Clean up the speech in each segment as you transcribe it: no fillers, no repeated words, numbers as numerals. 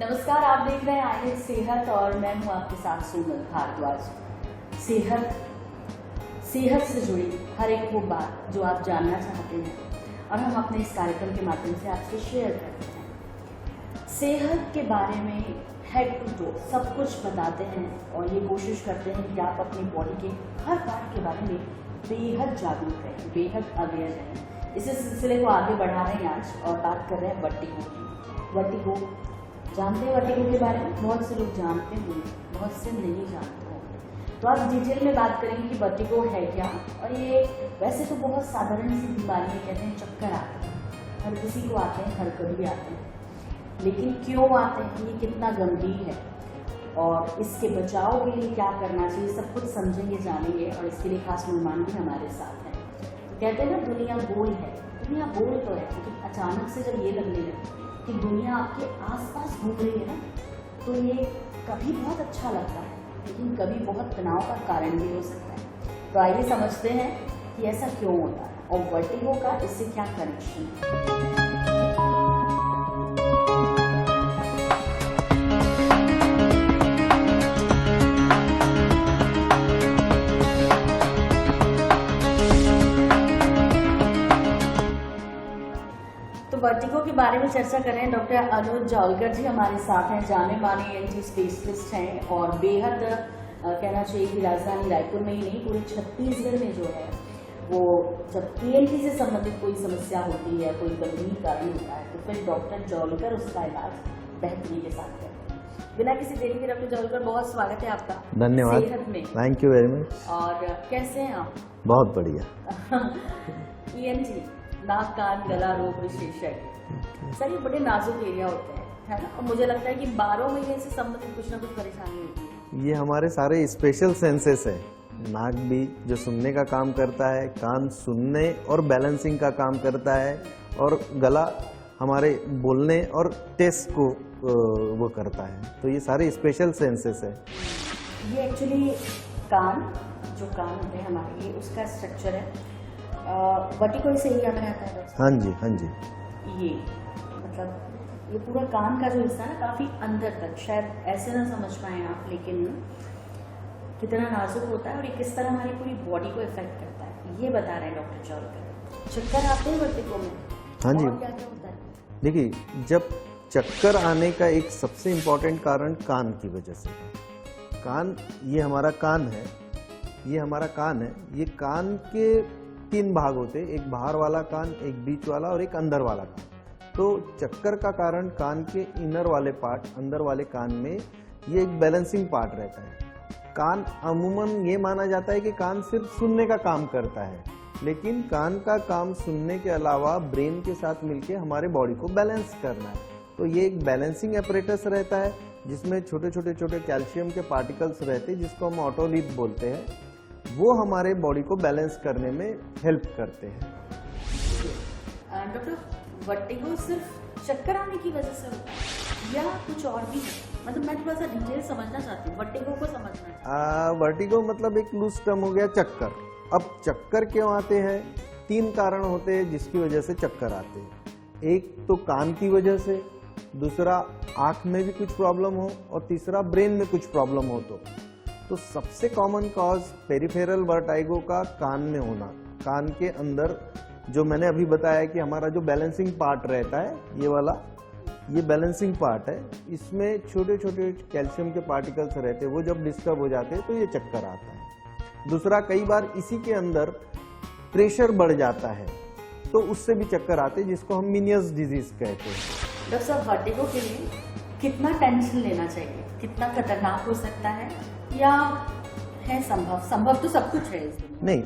नमस्कार, आप देख रहे हैं आईनेट सेहत और मैं हूं आपके साथ सोनल भारद्वाज। सेहत से जुड़ी हर एक वो बात जो आप जानना चाहते हैं और हम अपने इस कार्यक्रम के माध्यम से आपसे शेयर करते हैं। सेहत के बारे में हेड टू टो सब कुछ बताते हैं और ये कोशिश करते हैं कि आप अपनी बॉडी के हर पार्ट के बारे में बेहद जागरूक रहें, बेहद अवेयर रहें। इसी सिलसिले को आगे बढ़ा रहे हैं आज और बात कर रहे हैं वर्टिगो की। वर्टिगो जानते हैं, वर्टिगो के बारे में बहुत से लोग जानते होंगे, बहुत से नहीं जानते होंगे। तो आज डिटेल में बात करेंगे कि वर्टिगो है क्या। और ये वैसे तो बहुत साधारण सी बीमारी है, कहते हैं चक्कर आते हैं, हर किसी को आते हैं, हर कभी आते हैं, लेकिन क्यों आते हैं, ये कितना गंभीर है और इसके बचाव के लिए क्या करना चाहिए, सब कुछ समझेंगे, जानेंगे। और इसके लिए खास मेहमान भी हमारे साथ हैं। तो कहते हैं ना, दुनिया गोल है। दुनिया गोल तो है, लेकिन अचानक से जब ये लगने लगे कि दुनिया आपके आसपास घूम रही है ना, तो ये कभी बहुत अच्छा लगता है, लेकिन कभी बहुत तनाव का कारण भी हो सकता है। तो आइए समझते हैं कि ऐसा क्यों होता है और वर्टिगो का इससे क्या कनेक्शन है। वर्टिगो के बारे में चर्चा कर रहे हैं डॉक्टर अनुज जावलकर जी हमारे साथ हैं। जाने माने एंटी स्पेशलिस्ट हैं और बेहद कहना चाहिए कि राजधानी रायपुर में ही नहीं, पूरे छत्तीसगढ़ में जो है वो जब टीएनटी से संबंधित कोई समस्या होती है, कोई गंभीर कारण होता है, तो फिर डॉक्टर जावलकर उसका इलाज बेहतरी के साथ करते हैं। बिना किसी देरी के डॉक्टर जावलकर, बहुत स्वागत है आपका। धन्यवाद, सेहत में। Thank you very much. और कैसे हैं आप? बहुत बढ़िया। ईएनटी नाक कान गला रोग विशेषज्ञ, सर ये बड़े नाजुक एरिया होते हैं, है ना? और मुझे लगता है कि 12 महीने से संबंधित कुछ ना कुछ परेशानी होती है। ये हमारे सारे स्पेशल सेंसेस है। नाक भी जो सुनने का काम करता है, कान सुनने और बैलेंसिंग का काम करता है, और गला हमारे बोलने और टेस्ट को वो करता है। तो ये सारे स्पेशल सेंसेस है। ये एक्चुअली कान, जो कान होते हैं हमारे, ये उसका स्ट्रक्चर है। वर्टिगो इस एरिया में रहता है? हाँ जी, हाँ जी। ये मतलब ये पूरा कान का जो हिस्सा है ना, काफी अंदर तक, शायद ऐसे ना समझ पाए आप, लेकिन कितना नाजुक होता है और ये किस तरह हमारी पूरी बॉडी को इफेक्ट करता है, ये बता रहे हैं डॉक्टर जावलकर। चक्कर आते हैं वर्टिगो में? हाँ जी। और क्या क्या होता है? देखिए, जब चक्कर आने का एक सबसे इम्पोर्टेंट कारण कान की वजह से है। कान, ये हमारा कान है, ये हमारा कान है। ये कान के 3 भाग होते हैं, एक बाहर वाला कान, एक बीच वाला और एक अंदर वाला कान। तो चक्कर का कारण कान के इनर वाले पार्ट, अंदर वाले कान में ये एक बैलेंसिंग पार्ट रहता है। कान अमूमन ये माना जाता है कि कान सिर्फ सुनने का काम करता है, लेकिन कान का काम सुनने के अलावा ब्रेन के साथ मिलके हमारे बॉडी को बैलेंस करना है। तो ये एक बैलेंसिंग एपरेटस रहता है, जिसमें छोटे छोटे कैल्शियम के पार्टिकल्स रहते हैं, जिसको हम ऑटोलिथ बोलते हैं। वो हमारे बॉडी को बैलेंस करने में हेल्प करते हैं। डॉक्टर, वर्टिगो सिर्फ चक्कर आने की वजह से होता है या कुछ और भी है? मतलब मैं थोड़ा सा डिटेल समझना चाहती हूँ, वर्टिगो को समझना। वर्टिगो मतलब एक लूज टर्म हो गया चक्कर। अब चक्कर क्यों आते हैं? 3 कारण होते हैं जिसकी वजह से चक्कर आते हैं। एक तो कान की वजह से, दूसरा आंख में भी कुछ प्रॉब्लम हो, और तीसरा ब्रेन में कुछ प्रॉब्लम हो। तो सबसे कॉमन कॉज पेरिफेरल वर्टिगो का कान में होना। कान के अंदर जो मैंने अभी बताया कि हमारा जो बैलेंसिंग पार्ट रहता है, ये वाला, ये बैलेंसिंग पार्ट है, इसमें छोटे छोटे कैल्शियम के पार्टिकल्स रहते हैं। वो जब डिस्टर्ब हो जाते हैं तो ये चक्कर आता है। दूसरा, कई बार इसी के अंदर प्रेशर बढ़ जाता है, तो उससे भी चक्कर आते हैं, जिसको हम मीनियस डिजीज कहते हैं। डॉक्टर साहब, वर्टिगो के लिए कितना टेंशन लेना चाहिए? कितना खतरनाक हो सकता है, या है संभव तो सब कुछ है इसमें? नहीं,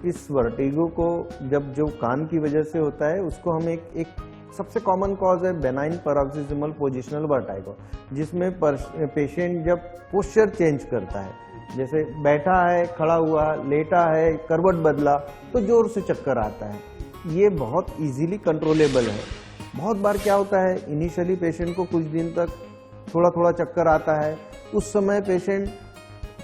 इस वर्टिगो को जब जो कान की वजह से होता है, उसको हम एक सबसे कॉमन कॉज है बेनाइन पैरोक्सिस्मल पोजिशनल वर्टिगो, जिसमें पेशेंट जब पोस्चर चेंज करता है, जैसे बैठा है, खड़ा हुआ, लेटा है, करवट बदला, तो जोर से चक्कर आता है। ये बहुत इजीली कंट्रोलेबल है। बहुत बार क्या होता है, इनिशियली पेशेंट को कुछ दिन तक थोड़ा थोड़ा चक्कर आता है, उस समय पेशेंट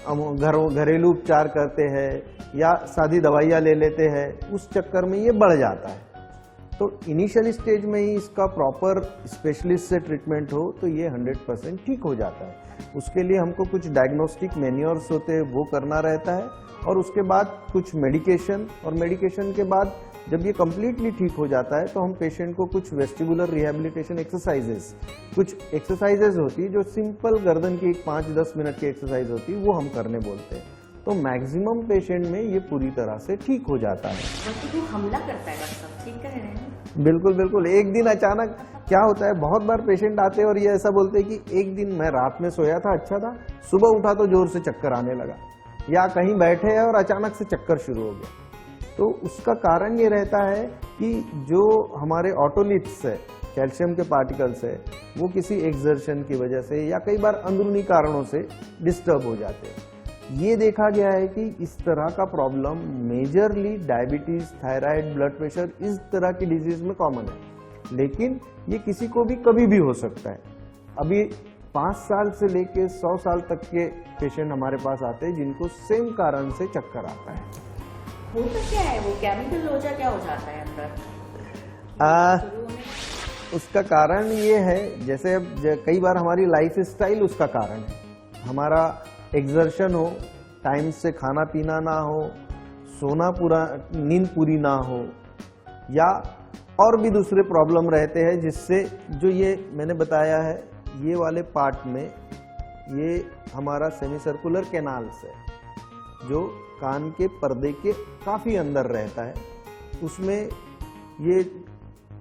घरेलू उपचार करते हैं या सादी दवाइयाँ ले लेते हैं, उस चक्कर में ये बढ़ जाता है। तो इनिशियल स्टेज में ही इसका प्रॉपर स्पेशलिस्ट से ट्रीटमेंट हो तो ये 100% ठीक हो जाता है। उसके लिए हमको कुछ डायग्नोस्टिक मैन्योर्स होते हैं वो करना रहता है, और उसके बाद कुछ मेडिकेशन, और मेडिकेशन के बाद जब ये कम्प्लीटली ठीक हो जाता है तो हम पेशेंट को कुछ वेस्टिबुलर रिहेबिलिटेशन एक्सरसाइजेस, कुछ एक्सरसाइजेस होती है जो सिंपल गर्दन की 5-10 मिनट की एक्सरसाइज होती है वो हम करने बोलते हैं। तो मैक्सिमम पेशेंट में ये पूरी तरह से ठीक हो जाता है। वर्टिगो हमला करता है डॉक्टर साहब, ठीक कह रहे हैं? बिल्कुल बिल्कुल। एक दिन अचानक क्या होता है, बहुत बार पेशेंट आते हैं और ये ऐसा बोलते हैं कि एक दिन मैं रात में सोया था, अच्छा था, सुबह उठा तो जोर से चक्कर आने लगा, या कहीं बैठे हैं और अचानक से चक्कर शुरू हो गया। तो उसका कारण ये रहता है कि जो हमारे ऑटोलिथ्स है, कैल्शियम के पार्टिकल्स है, वो किसी एक्सर्शन की वजह से या कई बार अंदरूनी कारणों से डिस्टर्ब हो जाते हैं। ये देखा गया है कि इस तरह का problem majorly diabetes, thyroid, blood pressure, इस तरह की डिजीज में कॉमन है, लेकिन ये किसी को भी कभी भी हो सकता है। अभी 5 साल से लेके 100 साल तक के पेशेंट हमारे पास आते हैं जिनको सेम कारण से चक्कर आता है। होता क्या है, वो केमिकल लोचा क्या हो जाता है अंदर? उसका कारण ये है, जैसे अब कई बार हमारी लाइफ स्टाइल उसका कारण है। हमारा एक्सर्शन हो, टाइम से खाना पीना ना हो, सोना पूरा, नींद पूरी ना हो, या और भी दूसरे प्रॉब्लम रहते हैं जिससे जो ये मैंने बताया है, ये वाले पार्ट में ये हमारा सेमी सर्कुलर कैनाल्स है जो कान के पर्दे के काफी अंदर रहता है, उसमें ये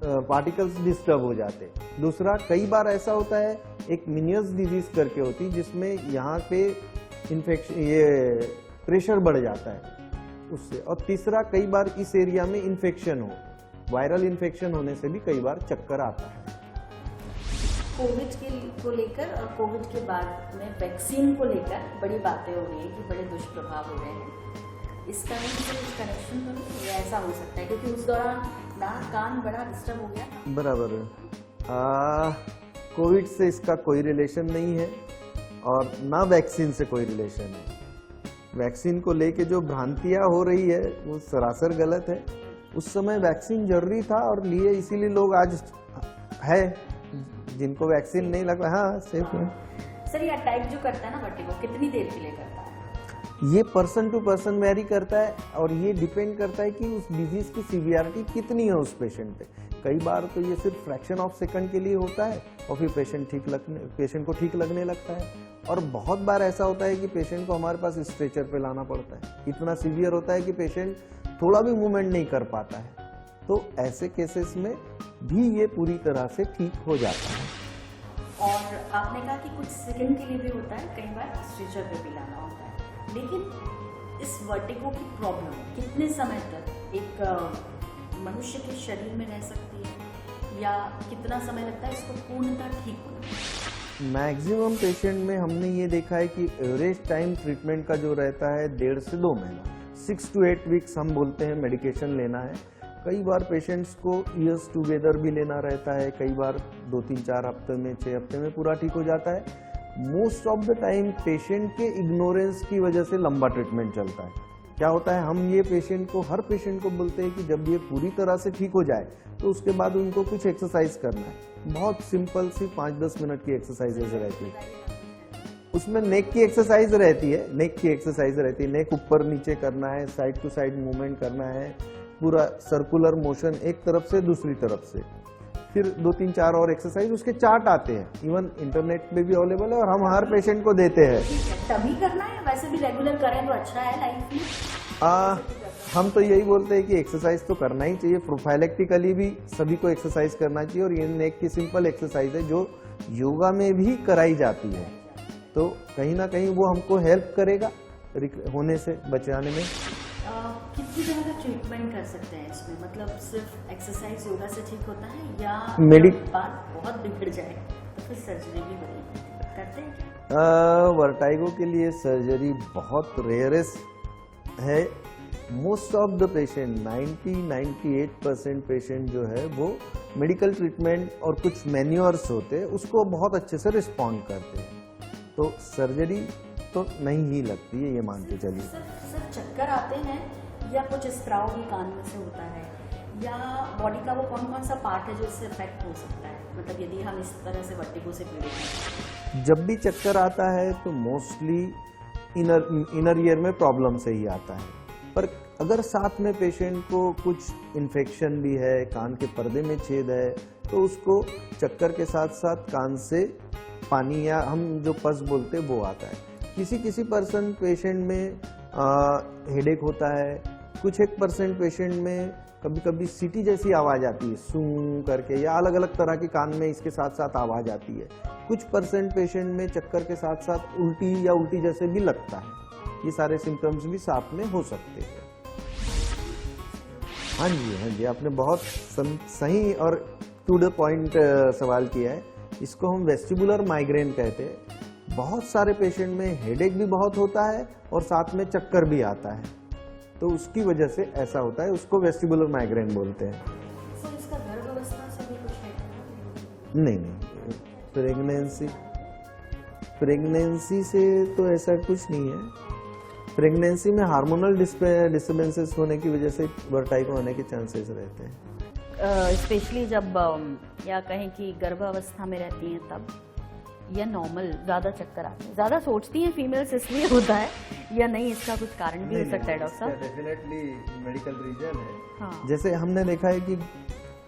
पार्टिकल्स डिस्टर्ब हो जाते हैं। दूसरा, कई बार ऐसा होता है, एक मिनियस डिजीज करके होती है जिसमें यहाँ पे इन्फेक्शन, ये प्रेशर बढ़ जाता है उससे। और तीसरा, कई बार इस एरिया में इन्फेक्शन हो, वायरल इन्फेक्शन होने से भी कई बार चक्कर आता है। कोविड को लेकर और कोविड के बाद में वैक्सीन को लेकर बड़ी बातें हो रही है कि बड़े दुष्प्रभाव हो रहे हैं, इसका कनेक्शन तो ये ऐसा हो सकता है क्योंकि उस दौरान नाक कान बड़ा डिस्टर्ब हो गया। बराबर। कोविड से इसका कोई रिलेशन नहीं है और ना वैक्सीन से कोई रिलेशन है। वैक्सीन को लेके जो भ्रांतियां हो रही है वो सरासर गलत है। उस समय वैक्सीन जरूरी था और लिए, इसीलिए लोग आज है जिनको वैक्सीन नहीं लगा, हाँ सेफ है। सर, ये अटैक जो करता है ना वर्टिगो, कितनी देर के लिए करता है? ये पर्सन टू पर्सन वेरी करता है और ये डिपेंड करता है कि उस डिजीज की सीवियरिटी कितनी है उस पेशेंट पे। कई बार तो ये सिर्फ फ्रैक्शन ऑफ सेकंड के लिए होता है और फिर पेशेंट को ठीक लगने लगता है, और बहुत बार ऐसा होता है कि पेशेंट को हमारे पास स्ट्रेचर पे लाना पड़ता है। इतना सीवियर होता है कि पेशेंट थोड़ा भी मूवमेंट नहीं कर पाता है। तो ऐसे केसेस में भी ये पूरी तरह से ठीक हो जाता है। और आपने कहा कि कुछ सेकंड के लिए भी होता है, कई बार स्ट्रेचर पे भी लाना होता है, लेकिन इस वर्टिगो की प्रॉब्लम कितने समय तक एक मनुष्य के शरीर में रह सकती है, या कितना समय लगता है इसको पूर्णतः ठीक होने में? मैक्सिमम पेशेंट में हमने ये देखा है कि एवरेज टाइम ट्रीटमेंट का जो रहता है 1.5 से 2 महीना, 6 to 8 वीक्स हम बोलते हैं मेडिकेशन लेना है। कई बार पेशेंट्स को ईयर्स टुगेदर भी लेना रहता है, कई बार 2-3-4 हफ्ते में, 6 हफ्ते में पूरा ठीक हो जाता है। Most of the time patient के इग्नोरेंस की वजह से लंबा ट्रीटमेंट चलता है। क्या होता है, हम ये हर पेशेंट को बोलते हैं कि जब ये पूरी तरह से ठीक हो जाए तो उसके बाद उनको कुछ एक्सरसाइज करना है। बहुत सिंपल सी 5-10 मिनट की एक्सरसाइजेज रहती है। उसमें नेक की एक्सरसाइज रहती है, नेक ऊपर नीचे करना है, साइड टू साइड मूवमेंट करना है, पूरा सर्कुलर मोशन एक तरफ से दूसरी तरफ से। फिर 2-3-4 और एक्सरसाइज, उसके चार्ट आते हैं, इवन इंटरनेट पे भी अवेलेबल है और हम हर पेशेंट को देते हैं। तभी करना है, वैसे भी रेगुलर करें तो अच्छा है लाइफ में। हम तो यही बोलते हैं कि एक्सरसाइज तो करना ही चाहिए, प्रोफाइलेक्टिकली भी सभी को एक्सरसाइज करना चाहिए। और ये नेक की सिंपल एक्सरसाइज है जो योगा में भी कराई जाती है, तो कहीं ना कहीं वो हमको हेल्प करेगा होने से बचाने में। कितनी तरह का ट्रीटमेंट कर सकते हैं इसमें, मतलब सिर्फ एक्सरसाइज योगा से ठीक होता है, या बात बहुत बिगड़ जाए तो फिर सर्जरी भी करते हैं क्या? वर्टाइगो के लिए सर्जरी बहुत रेयरेस्ट है। Most of the patient 90-98% patient जो है वो मेडिकल ट्रीटमेंट और कुछ मैन्योर्स होते हैं उसको बहुत अच्छे से रिस्पॉन्ड करते हैं, तो सर्जरी तो नहीं ही लगती है, ये मान के चलिए। सर, चक्कर आते हैं या कुछ स्त्राव भी कान में से होता है, या बॉडी का वो कौन कौन सा पार्ट है जो इससे अफेक्ट हो सकता है, मतलब यदि हम इस तरह से वर्टिगो से पीड़ित हैं? जब भी चक्कर आता है तो मोस्टली इनर ईयर में प्रॉब्लम से ही आता है, पर अगर साथ में पेशेंट को कुछ इन्फेक्शन भी है, कान के पर्दे में छेद है, तो उसको चक्कर के साथ साथ कान से पानी या हम जो पस बोलते हैं वो आता है। किसी पर्सन पेशेंट में हेडेक होता है, कुछ 1% पेशेंट में कभी कभी सीटी जैसी आवाज़ आती है सूं करके, या अलग अलग तरह के कान में इसके साथ साथ आवाज़ आती है। कुछ % पेशेंट में चक्कर के साथ साथ उल्टी या उल्टी जैसे भी लगता है। ये सारे सिम्टम्स भी साथ में हो सकते हैं। हाँ जी, आपने बहुत सही और टू द पॉइंट सवाल किया है। इसको हम वेस्टिबुलर माइग्रेन कहते हैं। बहुत सारे पेशेंट में हेडेक भी बहुत होता है और साथ में चक्कर भी आता है, तो उसकी वजह से ऐसा होता है, उसको वेस्टिबुलर माइग्रेन बोलते हैं। सर इसका गर्भावस्था से भी कुछ है? नहीं, प्रेगनेंसी से तो ऐसा कुछ नहीं है। प्रेगनेंसी में हार्मोनल डिस्टर्बेंसेस होने की वजह से वर्टाइगो होने के चांसेस रहते हैं। स्पेशली जब या कहें कि गर्भावस्था में रहती हैं तब, या नॉर्मल ज़्यादा चक्कर आते हैं, ज़्यादा सोचती हैं फीमेल्स इसलिए होता है या नहीं, इसका कुछ कारण भी हो सकता है डॉक्टर साहब? डेफिनेटली मेडिकल रीजन है। हाँ। जैसे हमने देखा है कि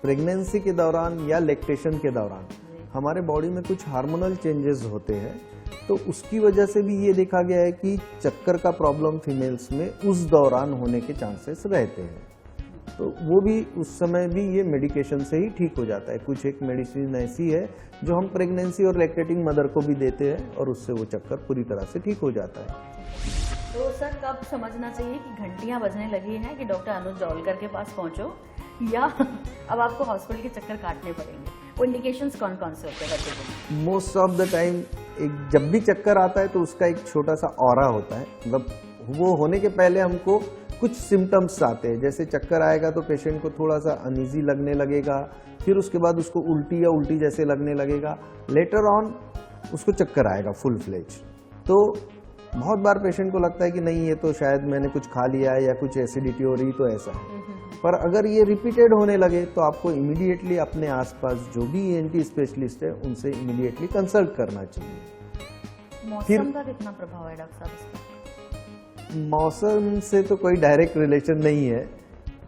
प्रेगनेंसी के दौरान या लैक्टेशन के दौरान हमारे बॉडी में कुछ हार्मोनल चेंजेस होते हैं, तो उसकी वजह से भी ये देखा गया है कि चक्कर का प्रॉब्लम फीमेल्स में उस दौरान होने के चांसेस रहते हैं। तो वो भी उस समय भी ये मेडिकेशन से ही ठीक हो जाता है। कुछ एक मेडिसिन ऐसी है जो हम प्रेगनेंसी और लैक्टेटिंग मदर को भी देते हैं और उससे वो चक्कर पूरी तरह से ठीक हो जाता है। तो सर कब समझना चाहिए कि घंटियां बजने लगी हैं कि डॉक्टर अनुज जौलकर के पास पहुंचो, या अब आपको हॉस्पिटल के चक्कर काटने पड़ेंगे? वो इंडिकेशंस कौन कौन से होते हैं? मोस्ट ऑफ द टाइम जब भी चक्कर आता है तो उसका एक छोटा सा ऑरा होता है, मतलब वो होने के पहले हमको कुछ सिम्टम्स आते हैं। जैसे चक्कर आएगा तो पेशेंट को थोड़ा सा अनईजी लगने लगेगा, फिर उसके बाद उसको उल्टी या उल्टी जैसे लगने लगेगा, लेटर ऑन उसको चक्कर आएगा फुल फ्लेज। तो बहुत बार पेशेंट को लगता है कि नहीं, ये तो शायद मैंने कुछ खा लिया है या कुछ एसिडिटी हो रही तो ऐसा है। पर अगर ये रिपीटेड होने लगे तो आपको इमीडिएटली अपने आसपास जो भी ENT स्पेशलिस्ट है उनसे इमीडिएटली कंसल्ट करना चाहिए। मौसम का कितना प्रभाव है डॉक्टर साहब इसका? मौसम से तो कोई डायरेक्ट रिलेशन नहीं है,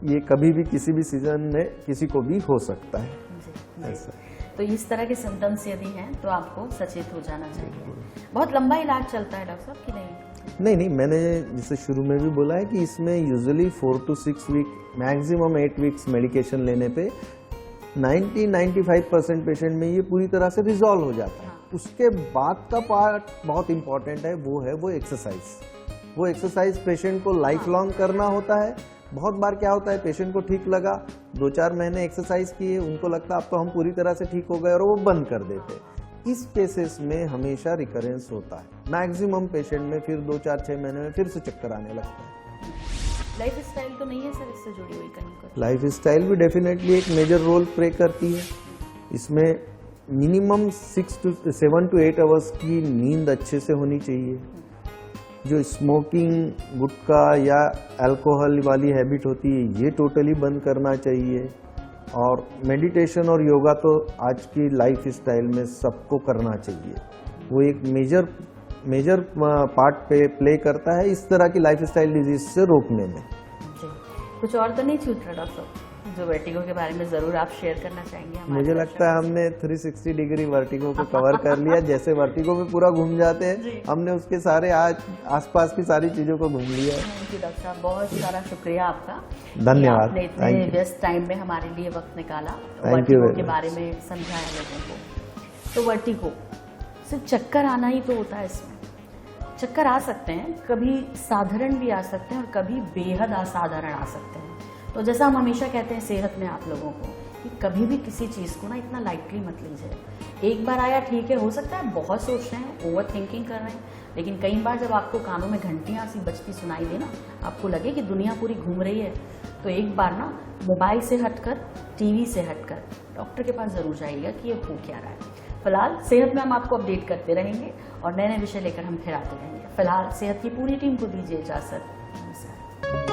ये कभी भी किसी भी सीजन में किसी को भी हो सकता है। ऐसा तो इस तरह के सिम्टम्स यदि हैं तो आपको सचेत हो जाना चाहिए। बहुत लंबा इलाज चलता है डॉक्टर साहब कि नहीं? नहीं, मैंने जैसे शुरू में भी बोला है कि इसमें usually 4 to 6 week, maximum 8 weeks medication लेने पे 90-95% पेशेंट में ये पूरी तरह से रिजॉल्व हो जाता है। उसके बाद का पार्ट बहुत इंपॉर्टेंट है, वो एक्सरसाइज। वो एक्सरसाइज पेशेंट को लाइफ लॉन्ग करना होता है। बहुत बार क्या होता है, पेशेंट को ठीक लगा, 2-4 महीने एक्सरसाइज किए, उनको लगता है अब तो हम पूरी तरह से ठीक हो गए और वो बंद कर देते। इस केसेस में हमेशा रिकरेंस होता है। मैक्सिमम पेशेंट में फिर 2-4-6 महीने में फिर से चक्कर आने लगता है। लाइफ स्टाइल तो नहीं है सर इससे जुड़ी हुई कहीं कुछ? लाइफ स्टाइल भी डेफिनेटली एक मेजर रोल प्ले करती है। इसमें मिनिमम 7 to 8 आवर्स की नींद अच्छे से होनी चाहिए। जो स्मोकिंग, गुटखा या अल्कोहल वाली हैबिट होती है ये टोटली बंद करना चाहिए। और मेडिटेशन और योगा तो आज की लाइफ स्टाइल में सबको करना चाहिए। वो एक मेजर पार्ट पे प्ले करता है इस तरह की लाइफ स्टाइल डिजीज से रोकने में। कुछ और तो नहीं छूट रहा डॉक्टर जो वर्टिगो के बारे में जरूर आप शेयर करना चाहेंगे? मुझे लगता है हमने 360 डिग्री वर्टिगो को कवर कर लिया। जैसे वर्टिगो में पूरा घूम जाते हैं, हमने उसके सारे आसपास की सारी चीजों को घूम लिया है। थैंक यू डॉक्टर साहब, बहुत सारा शुक्रिया आपका। धन्यवाद। आपने इतने व्यस्त टाइम में हमारे लिए वक्त निकाला, थैंक यू वर्टिगो के बारे में समझाया लोगों को। तो वर्टिगो सिर्फ चक्कर आना ही तो होता है, इसमें चक्कर आ सकते हैं, कभी साधारण भी आ सकते हैं और कभी बेहद असाधारण आ सकते हैं। तो जैसा हम हमेशा कहते हैं सेहत में आप लोगों को कि कभी भी किसी चीज़ को ना इतना लाइटली मत लीजिए। एक बार आया ठीक है, हो सकता है बहुत सोच रहे हैं, ओवर थिंकिंग कर रहे हैं, लेकिन कई बार जब आपको कानों में घंटियाँ सी बजती सुनाई दे ना, आपको लगे कि दुनिया पूरी घूम रही है, तो एक बार ना मोबाइल से हटकर, टीवी से हटकर डॉक्टर के पास ज़रूर जाइएगा कि ये हो क्या रहा है। फिलहाल सेहत में हम आपको अपडेट करते रहेंगे और नए नए विषय लेकर हम फिर आते रहेंगे। फिलहाल सेहत की पूरी टीम को दीजिए इजाज़त। नमस्कार।